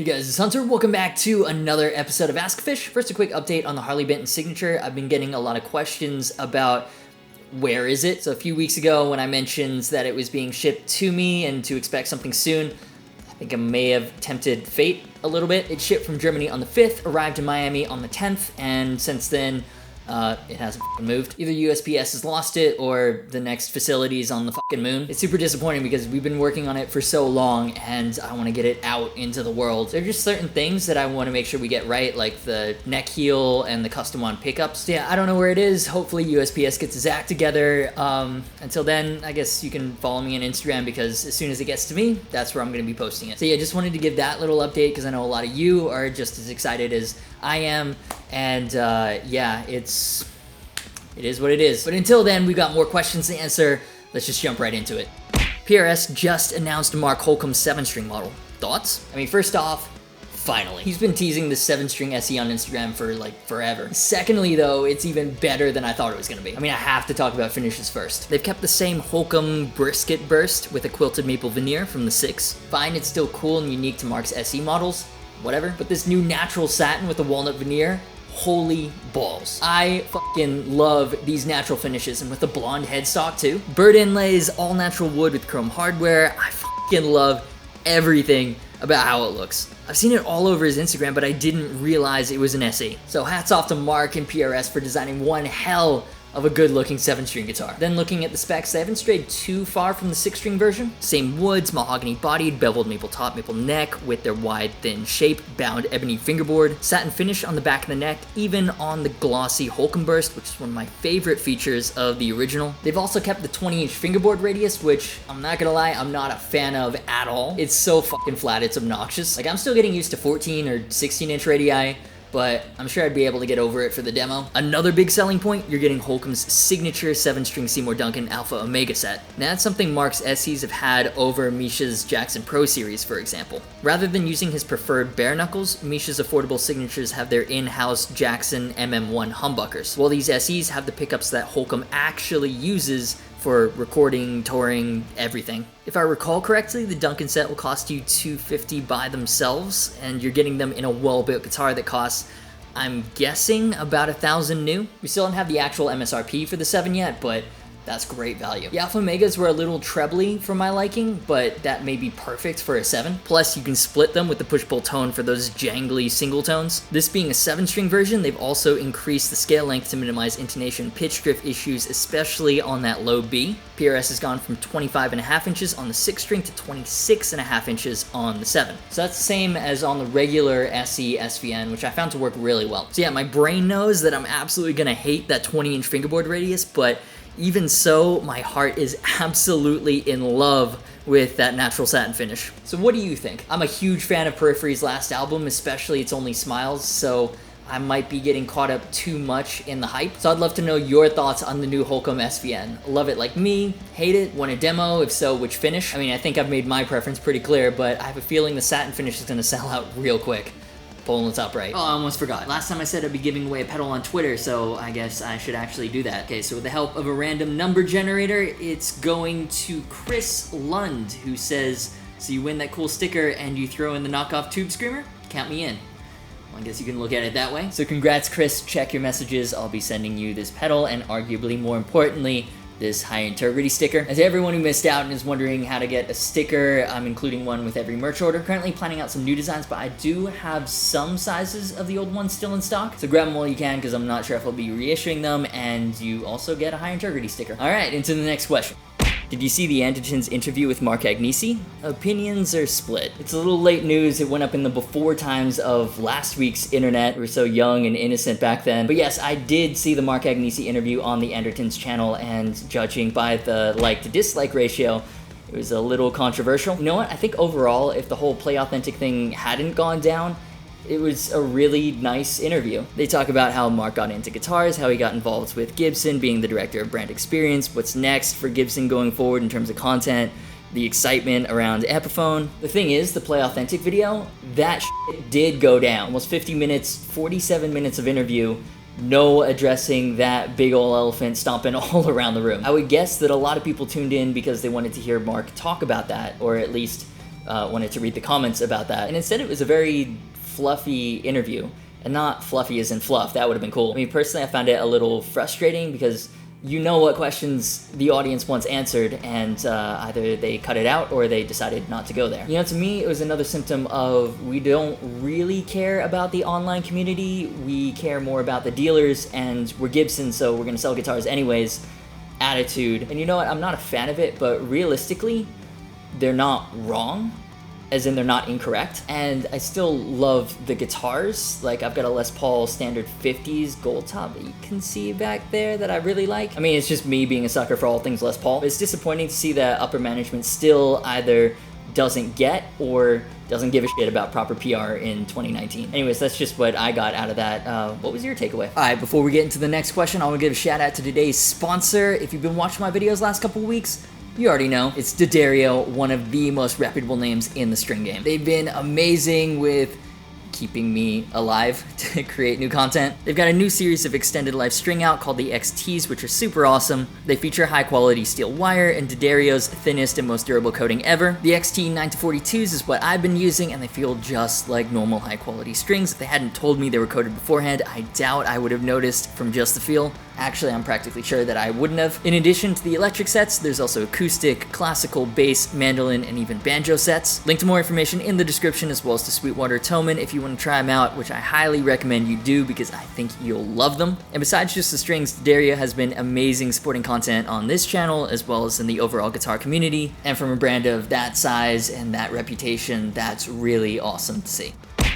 Hey guys, it's Hunter. Welcome back to another episode of AskGufish. First, a quick update on the Harley Benton signature. I've been getting a lot of questions about where is it. So a few weeks ago when I mentioned that it was being shipped to me and to expect something soon, I think I may have tempted fate a little bit. It shipped from Germany on the 5th, arrived in Miami on the 10th, and since then, it hasn't moved. Either USPS has lost it or the next facility is on the fucking moon. It's super disappointing because we've been working on it for so long and I want to get it out into the world. There are just certain things that I want to make sure we get right, like the neck heel and the custom on pickups. So yeah, I don't know where it is. Hopefully USPS gets its act together. Until then, I guess you can follow me on Instagram because as soon as it gets to me, that's where I'm going to be posting it. So yeah, just wanted to give that little update because I know a lot of you are just as excited as I am. And yeah, it is what it is. But until then, we've got more questions to answer. Let's just jump right into it. PRS just announced Mark Holcomb's 7-string model. Thoughts? I mean, first off, finally. He's been teasing the 7-string SE on Instagram for like forever. Secondly though, it's even better than I thought it was gonna be. I mean, I have to talk about finishes first. They've kept the same Holcomb brisket burst with a quilted maple veneer from the 6. Fine, it's still cool and unique to Mark's SE models, whatever. But this new natural satin with the walnut veneer, holy balls. I fucking love these natural finishes, and with the blonde headstock too. Bird inlays, all natural wood with chrome hardware. I fucking love everything about how it looks. I've seen it all over his Instagram, but I didn't realize it was an SE. So hats off to Mark and PRS for designing one hell of a good-looking 7-string guitar. Then looking at the specs, they haven't strayed too far from the 6-string version. Same woods, mahogany-bodied, beveled maple top, maple neck with their wide, thin shape, bound ebony fingerboard, satin finish on the back of the neck, even on the glossy Holcomb burst, which is one of my favorite features of the original. They've also kept the 20-inch fingerboard radius, which I'm not gonna lie, I'm not a fan of at all. It's so fucking flat, it's obnoxious. Like, I'm still getting used to 14 or 16-inch radii, but I'm sure I'd be able to get over it for the demo. Another big selling point, you're getting Holcomb's signature 7-string Seymour Duncan Alpha Omega set. Now that's something Mark's SEs have had over Misha's Jackson Pro series, for example. Rather than using his preferred bare knuckles, Misha's affordable signatures have their in-house Jackson MM1 humbuckers, while these SEs have the pickups that Holcomb actually uses for recording, touring, everything. If I recall correctly, the Duncan set will cost you $250 by themselves, and you're getting them in a well-built guitar that costs, I'm guessing, about $1,000 new. We still don't have the actual MSRP for the 7 yet, but that's great value. The Alpha Omegas were a little trebly for my liking, but that may be perfect for a 7. Plus, you can split them with the push-pull tone for those jangly single tones. This being a 7-string version, they've also increased the scale length to minimize intonation pitch drift issues, especially on that low B. PRS has gone from 25.5 inches on the 6-string to 26.5 inches on the 7. So that's the same as on the regular SE SVN, which I found to work really well. So yeah, my brain knows that I'm absolutely gonna hate that 20-inch fingerboard radius, but even so, my heart is absolutely in love with that natural satin finish. So what do you think? I'm a huge fan of Periphery's last album, especially It's Only Smiles, so I might be getting caught up too much in the hype. So I'd love to know your thoughts on the new Holcomb SVN. Love it like me? Hate it? Want a demo? If so, which finish? I mean, I think I've made my preference pretty clear, but I have a feeling the satin finish is gonna sell out real quick. Pulling the top right. Oh, I almost forgot. Last time I said I'd be giving away a pedal on Twitter, so I guess I should actually do that. Okay, so with the help of a random number generator, it's going to Chris Lund, who says, so you win that cool sticker and you throw in the knockoff tube screamer? Count me in. Well, I guess you can look at it that way. So congrats, Chris. Check your messages. I'll be sending you this pedal and arguably more importantly, this high integrity sticker. As everyone who missed out and is wondering how to get a sticker, I'm including one with every merch order. Currently planning out some new designs, but I do have some sizes of the old ones still in stock. So grab them while you can because I'm not sure if I'll be reissuing them, and you also get a high integrity sticker. All right, into the next question. Did you see the Andertons interview with Mark Agnesi? Opinions are split. It's a little late news. It went up in the before times of last week's internet. We were so young and innocent back then. But yes, I did see the Mark Agnesi interview on the Andertons channel, and judging by the like to dislike ratio, it was a little controversial. You know what? I think overall, if the whole Play Authentic thing hadn't gone down, it was a really nice interview. They talk about how Mark got into guitars, how he got involved with Gibson, being the director of brand experience, what's next for Gibson going forward in terms of content, the excitement around Epiphone. The thing is, the Play Authentic video, that shit did go down. Almost 50 minutes, 47 minutes of interview, no addressing that big ol' elephant stomping all around the room. I would guess that a lot of people tuned in because they wanted to hear Mark talk about that, or at least wanted to read the comments about that. And instead it was a very fluffy interview. And not fluffy as in fluff, that would have been cool. I mean, personally, I found it a little frustrating because you know what questions the audience wants answered, and either they cut it out or they decided not to go there. You know, to me, it was another symptom of we don't really care about the online community, we care more about the dealers, and we're Gibson, so we're gonna sell guitars anyways attitude. And you know what, I'm not a fan of it, but realistically, they're not wrong. As in they're not incorrect, and I still love the guitars. Like, I've got a Les Paul Standard 50s gold top that you can see back there that I really like. I mean, it's just me being a sucker for all things Les Paul. But it's disappointing to see that upper management still either doesn't get or doesn't give a shit about proper PR in 2019. Anyways, that's just what I got out of that. What was your takeaway? All right, before we get into the next question, I want to give a shout out to today's sponsor. If you've been watching my videos last couple weeks, you already know, it's D'Addario, one of the most reputable names in the string game. They've been amazing with keeping me alive to create new content. They've got a new series of extended life string out called the XTs, which are super awesome. They feature high quality steel wire and D'Addario's thinnest and most durable coating ever. The XT 9-42s is what I've been using, and they feel just like normal high quality strings. If they hadn't told me they were coated beforehand, I doubt I would have noticed from just the feel. Actually, I'm practically sure that I wouldn't have. In addition to the electric sets, there's also acoustic, classical, bass, mandolin, and even banjo sets. Link to more information in the description, as well as to Sweetwater Toman if you want to try them out, which I highly recommend you do because I think you'll love them. And besides just the strings, D'Addario has been amazing supporting content on this channel, as well as in the overall guitar community. And from a brand of that size and that reputation, that's really awesome to see.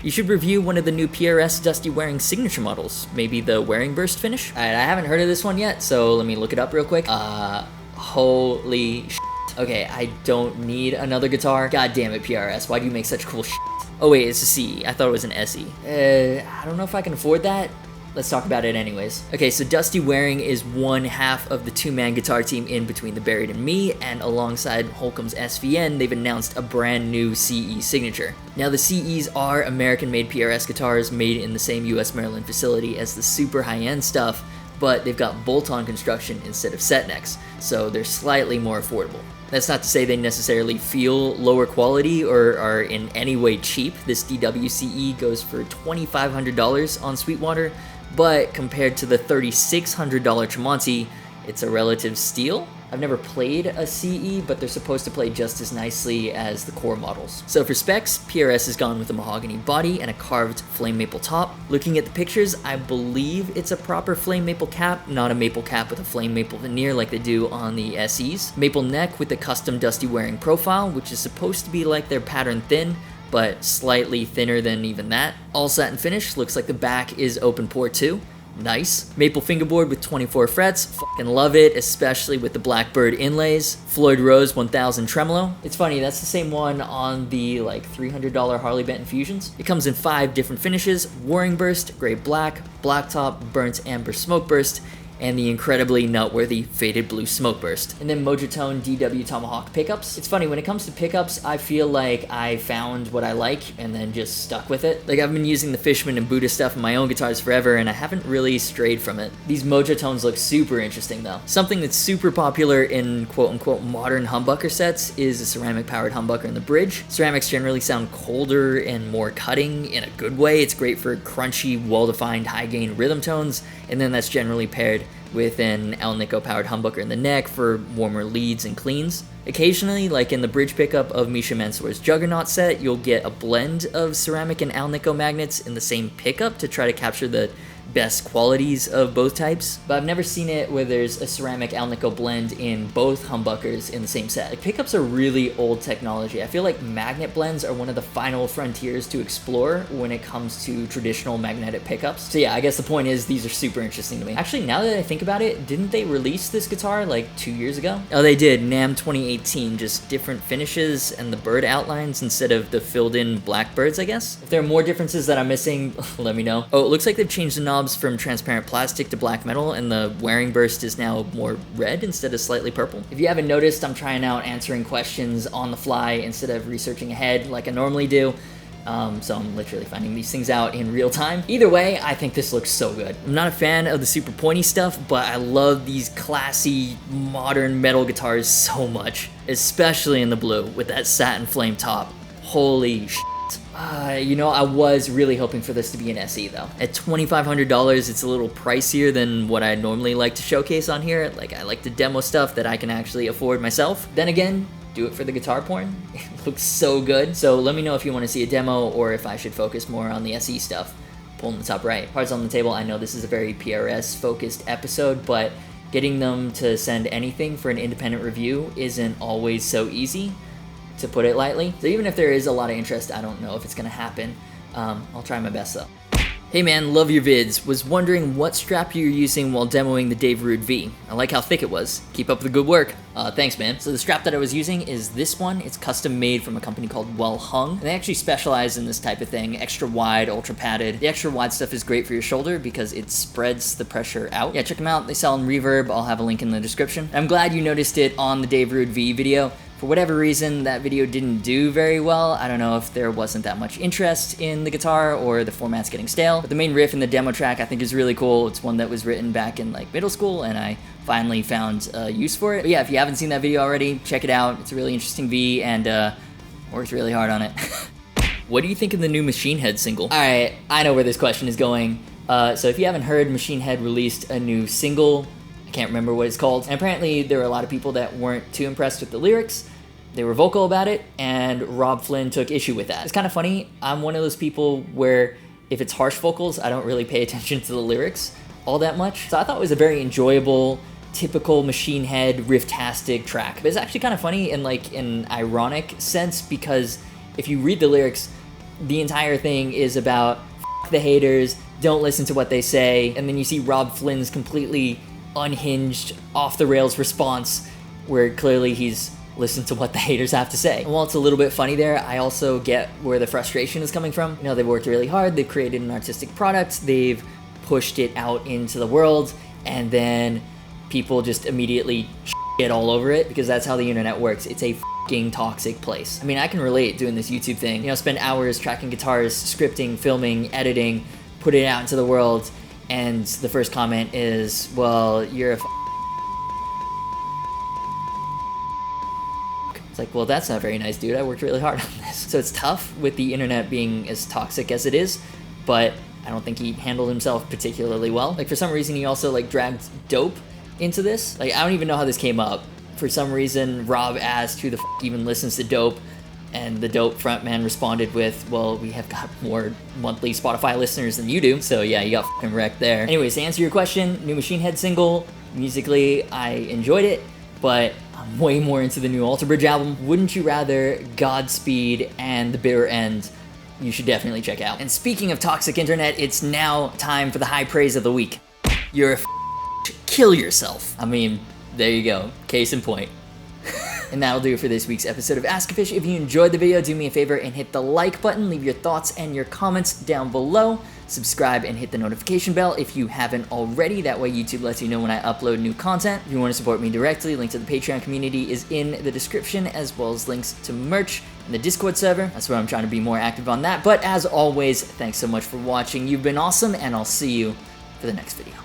You should review one of the new PRS Dustie wearing signature models, maybe the wearing burst finish. Alright, I haven't heard of this one yet, so let me look it up real quick. Holy shit. Okay, I don't need another guitar. God damn it, PRS, why do you make such cool shit? Oh wait, it's a CE. I thought it was an SE. I don't know if I can afford that. Let's talk about it anyways. Okay, so Dustie Waring is one half of the two-man guitar team in Between the Buried and Me, and alongside Holcomb's SVN, they've announced a brand new CE signature. Now, the CEs are American-made PRS guitars made in the same US Maryland facility as the super high-end stuff, but they've got bolt-on construction instead of set necks, so they're slightly more affordable. That's not to say they necessarily feel lower quality or are in any way cheap. This DWCE goes for $2,500 on Sweetwater, but compared to the $3,600 Tremonti, it's a relative steal. I've never played a CE, but they're supposed to play just as nicely as the core models. So for specs, PRS has gone with a mahogany body and a carved flame maple top. Looking at the pictures, I believe it's a proper flame maple cap, not a maple cap with a flame maple veneer like they do on the SEs. Maple neck with the custom Dustie Waring profile, which is supposed to be like their pattern thin, but slightly thinner than even that. All satin finish, looks like the back is open pore too. Nice. Maple fingerboard with 24 frets, fucking love it, especially with the Blackbird inlays. Floyd Rose 1000 tremolo. It's funny, that's the same one on the like $300 Harley Benton Fusions. It comes in 5 different finishes: Waring Burst, Gray Black, Blacktop, Burnt Amber Smoke Burst, and the incredibly noteworthy Faded Blue Smoke Burst. And then Mojatone DW Tomahawk pickups. It's funny, when it comes to pickups, I feel like I found what I like and then just stuck with it. Like, I've been using the Fishman and Buddha stuff in my own guitars forever, and I haven't really strayed from it. These Mojatones look super interesting though. Something that's super popular in quote-unquote modern humbucker sets is a ceramic-powered humbucker in the bridge. Ceramics generally sound colder and more cutting in a good way. It's great for crunchy, well-defined, high-gain rhythm tones, and then that's generally paired with an Alnico powered humbucker in the neck for warmer leads and cleans. Occasionally, like in the bridge pickup of Misha Mansour's Juggernaut set, you'll get a blend of ceramic and Alnico magnets in the same pickup to try to capture the best qualities of both types, but I've never seen it where there's a ceramic Alnico blend in both humbuckers in the same set. Like, pickups are really old technology. I feel like magnet blends are one of the final frontiers to explore when it comes to traditional magnetic pickups. So yeah, I guess the point is these are super interesting to me. Actually, now that I think about it, didn't they release this guitar like 2 years ago? Oh, they did. NAMM 2018, just different finishes and the bird outlines instead of the filled in blackbirds, I guess. If there are more differences that I'm missing, let me know. Oh, it looks like they've changed the knobs from transparent plastic to black metal, and the Waring Burst is now more red instead of slightly purple. If you haven't noticed, I'm trying out answering questions on the fly instead of researching ahead like I normally do. So I'm literally finding these things out in real time. Either way, I think this looks so good. I'm not a fan of the super pointy stuff, but I love these classy, modern metal guitars so much, especially in the blue with that satin flame top. Holy shit. You know, I was really hoping for this to be an SE though. At $2,500, it's a little pricier than what I normally like to showcase on here. Like, I like to demo stuff that I can actually afford myself. Then again, do it for the guitar porn. It looks so good. So let me know if you want to see a demo or if I should focus more on the SE stuff. Pull in the top right. Cards on the table. I know this is a very PRS focused episode, but getting them to send anything for an independent review isn't always so easy, to put it lightly. So even if there is a lot of interest, I don't know if it's gonna happen. I'll try my best though. Hey man, love your vids. Was wondering what strap you're using while demoing the Dave Rude V. I like how thick it was. Keep up the good work. Thanks man. So the strap that I was using is this one. It's custom made from a company called Well Hung. And they actually specialize in this type of thing. Extra wide, ultra padded. The extra wide stuff is great for your shoulder because it spreads the pressure out. Yeah, check them out. They sell in Reverb. I'll have a link in the description. I'm glad you noticed it on the Dave Rude V video. For whatever reason, that video didn't do very well. I don't know if there wasn't that much interest in the guitar or the format's getting stale. But the main riff in the demo track I think is really cool. It's one that was written back in like middle school and I finally found use for it. But yeah, if you haven't seen that video already, check it out. It's a really interesting V and worked really hard on it. What do you think of the new Machine Head single? Alright, I know where this question is going. So if you haven't heard, Machine Head released a new single. I can't remember what it's called. And apparently there were a lot of people that weren't too impressed with the lyrics. They were vocal about it, and Robb Flynn took issue with that. It's kind of funny. I'm one of those people where if it's harsh vocals, I don't really pay attention to the lyrics all that much. So I thought it was a very enjoyable, typical Machine Head riff-tastic track. But it's actually kind of funny in like an ironic sense because if you read the lyrics, the entire thing is about F the haters, don't listen to what they say, and then you see Robb Flynn's completely unhinged, off-the-rails response where clearly he's listen to what the haters have to say. And while it's a little bit funny there, I also get where the frustration is coming from. You know, they've worked really hard, they've created an artistic product, they've pushed it out into the world, and then people just immediately shit all over it because that's how the internet works. It's a fucking toxic place. I mean, I can relate doing this YouTube thing. You know, spend hours tracking guitars, scripting, filming, editing, put it out into the world, and the first comment is, well, you're a It's like, well, that's not very nice, dude. I worked really hard on this. So it's tough with the internet being as toxic as it is, but I don't think he handled himself particularly well. Like, for some reason, he also, like, dragged Dope into this. Like, I don't even know how this came up. For some reason, Robb asked who the f even listens to Dope, and the Dope frontman responded with, well, we have got more monthly Spotify listeners than you do. So, yeah, you got f***ing wrecked there. Anyways, to answer your question, new Machine Head single, musically, I enjoyed it, but I'm way more into the new Alter Bridge album. Wouldn't You Rather, Godspeed, and The Bitter End, you should definitely check out. And speaking of toxic internet, it's now time for the high praise of the week. You're a kill yourself. I mean, there you go. Case in point. And that'll do it for this week's episode of Ask-A-Fish. If you enjoyed the video, do me a favor and hit the like button. Leave your thoughts and your comments down below. Subscribe and hit the notification bell if you haven't already. That way YouTube lets you know when I upload new content. If you want to support me directly, link to the Patreon community is in the description, as well as links to merch and the Discord server. That's where I'm trying to be more active on that. But as always, thanks so much for watching. You've been awesome, and I'll see you for the next video.